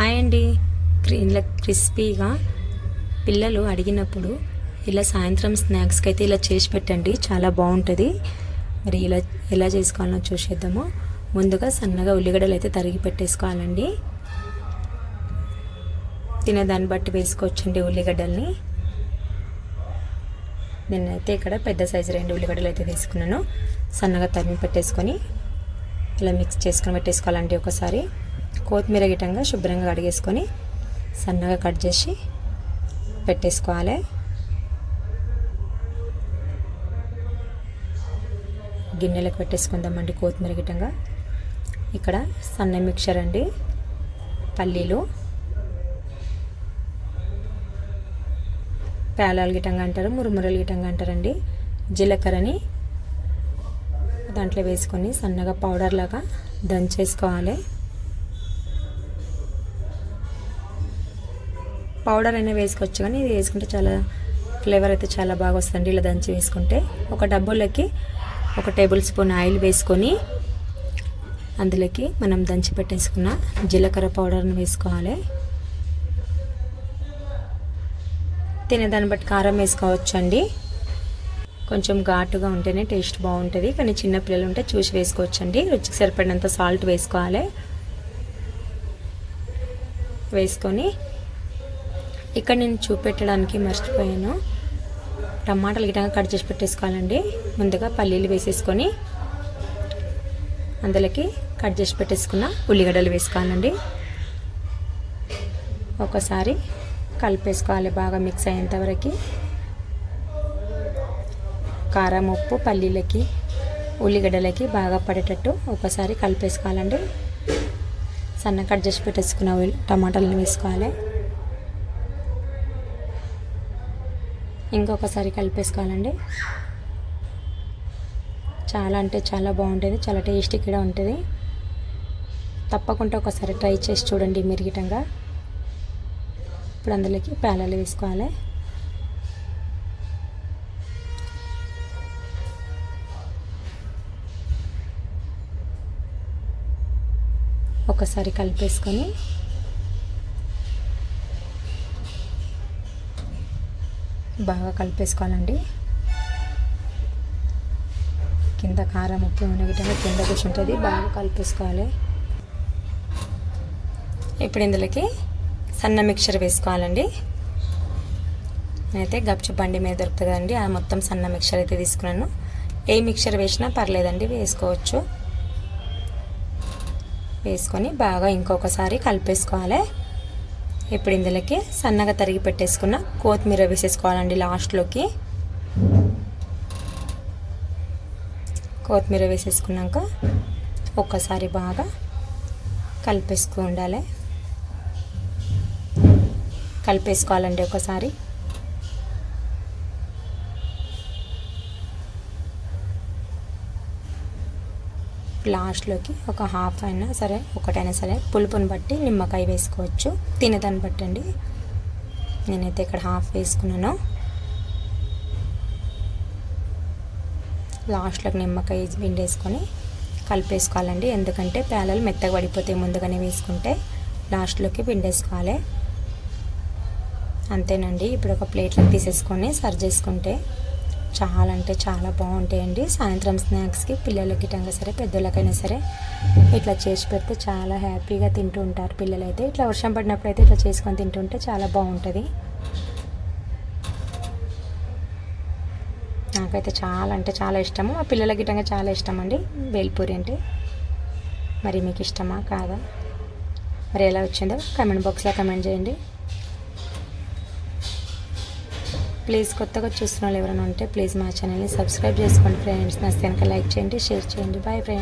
Hi అండి. ఇలా క్రిస్పీగా పిల్లలు అడిగినప్పుడు ఇలా సాయంత్రం స్నాక్స్కి అయితే ఇలా చేసి పెట్టండి, చాలా బాగుంటుంది. మరి ఇలా ఎలా చేసుకోవాలో చూసేద్దాము. ముందుగా సన్నగా ఉల్లిగడ్డలు అయితే తరిగి పెట్టేసుకోవాలండి. తినేదాన్ని బట్టి వేసుకోవచ్చండి ఉల్లిగడ్డల్ని. నేనైతే ఇక్కడ పెద్ద సైజు 2 ఉల్లిగడ్డలు అయితే తీసుకున్నాను. సన్నగా తరిగి పెట్టేసుకొని ఇలా మిక్స్ చేసుకొని పెట్టేసుకోవాలండి. ఒకసారి కొత్తిమీర గిట్టంగా శుభ్రంగా కడిగేసుకొని సన్నగా కట్ చేసి పెట్టేసుకోవాలి. గిన్నెలకు పెట్టేసుకుందామండి కొత్తిమీర గిట్టంగా. ఇక్కడ సన్న మిక్చర్ అండి, పల్లీలు, పేలాలు గిట్టంగా అంటారు, మురుమురలు గిట్టంగా అంటారండి. జీలకర్రని దాంట్లో వేసుకొని సన్నగా పౌడర్ లాగా దంచేసుకోవాలి. పౌడర్ అయినా వేసుకోవచ్చు, కానీ ఇది వేసుకుంటే చాలా ఫ్లేవర్ అయితే చాలా బాగా వస్తుంది ఇలా దంచి వేసుకుంటే. ఒక డబ్బాలోకి 1 టేబుల్ స్పూన్ ఆయిల్ వేసుకొని అందులోకి మనం దంచి పెట్టేసుకున్న జీలకర్ర పౌడర్ని వేసుకోవాలి. తినేదాన్ని బట్టి కారం వేసుకోవచ్చు అండి. కొంచెం ఘాటుగా ఉంటేనే టేస్ట్ బాగుంటుంది, కానీ చిన్నపిల్లలు ఉంటే చూసి వేసుకోవచ్చండి. రుచికి సరిపడినంత సాల్ట్ వేసుకోవాలి. వేసుకొని ఇక్కడ నేను చూపెట్టడానికి మర్చిపోయాను, టమాటాలు గిట్టంగా కట్ చేసి పెట్టేసుకోవాలండి. ముందుగా పల్లీలు వేసేసుకొని అందులోకి కట్ చేసి పెట్టేసుకున్న ఉల్లిగడ్డలు వేసుకోవాలండి. ఒకసారి కలిపేసుకోవాలి బాగా మిక్స్ అయ్యేంత వరకు. కారం, ఉప్పు పల్లీలకి ఉల్లిగడ్డలకి బాగా పడేటట్టు ఒకసారి కలిపేసుకోవాలండి. సన్న కట్ చేసి పెట్టేసుకున్న టమాటాలను వేసుకోవాలి. ఇంకొకసారి కలిపేసుకోవాలండి. చాలా అంటే చాలా బాగుంటుంది, చాలా టేస్టీ కూడా ఉంటుంది. తప్పకుండా ఒకసారి ట్రై చేసి చూడండి మీరు గిట్టంగా. ఇప్పుడు అందులోకి పేలాలు వేసుకోవాలి. ఒకసారి కలిపేసుకొని బాగా కలిపేసుకోవాలండి. కింద కారం, ఉప్పు గిట్టంగా కింద కూర్చుంటుంది, బాగా కలిపేసుకోవాలి. ఇప్పుడు ఇందులోకి సన్న మిక్చర్ వేసుకోవాలండి. నేనైతే గప్చు బండి మీద దొరుకుతుంది కదండి, ఆ మొత్తం సన్న మిక్చర్ అయితే తీసుకున్నాను. ఏ మిక్చర్ వేసినా పర్లేదండి, వేసుకోవచ్చు. వేసుకొని బాగా ఇంకొకసారి కలిపేసుకోవాలి. ఇప్పుడు ఇందులోకి సన్నగా తరిగి పెట్టేసుకున్న కొత్తిమీర వేసేసుకోవాలండి. లాస్ట్లోకి కొత్తిమీర వేసేసుకున్నాక ఒక్కసారి బాగా కలిపేసుకు ఉండాలి. కలిపేసుకోవాలండి ఒకసారి. లాస్ట్లోకి ఒక హాఫ్ అయినా సరే, ఒకటైనా సరే, పులుపుని బట్టి నిమ్మకాయ వేసుకోవచ్చు, తినేదాన్ని బట్టి అండి. నేనైతే ఇక్కడ హాఫ్ వేసుకున్నాను. లాస్ట్లోకి నిమ్మకాయ పిండేసుకొని కలిపేసుకోవాలండి. ఎందుకంటే పేలాలు మెత్తగా పడిపోతాయి ముందుగానే వేసుకుంటే. లాస్ట్లోకి పిండేసుకోవాలి. అంతేనండి. ఇప్పుడు ఒక ప్లేట్లోకి తీసేసుకొని సర్వ్ చేసుకుంటే చాలా అంటే చాలా బాగుంటాయండి. సాయంత్రం స్నాక్స్కి పిల్లలకి గిట్టంగా సరే, పెద్దలకైనా సరే ఇట్లా చేసి పెడితే చాలా హ్యాపీగా తింటూ ఉంటారు పిల్లలైతే. ఇట్లా వర్షం పడినప్పుడు అయితే ఇట్లా చేసుకొని తింటుంటే చాలా బాగుంటుంది. నాకైతే చాలా అంటే చాలా ఇష్టము, మా పిల్లల గిట్టంగా చాలా ఇష్టం అండి బేల్పూరి అంటే. మరి మీకు ఇష్టమా కాదా? మరి ఎలా వచ్చిందో కామెంట్ బాక్స్లో కామెంట్ చేయండి. ప్లీజ్ కొత్తగా చూస్తున్న వాళ్ళు ఎవరైనా ఉంటే ప్లీజ్ మా ఛానల్ని సబ్స్క్రైబ్ చేసుకోండి ఫ్రెండ్స్. నచ్చితే కనుక లైక్ చేయండి, షేర్ చేయండి. Bye friends.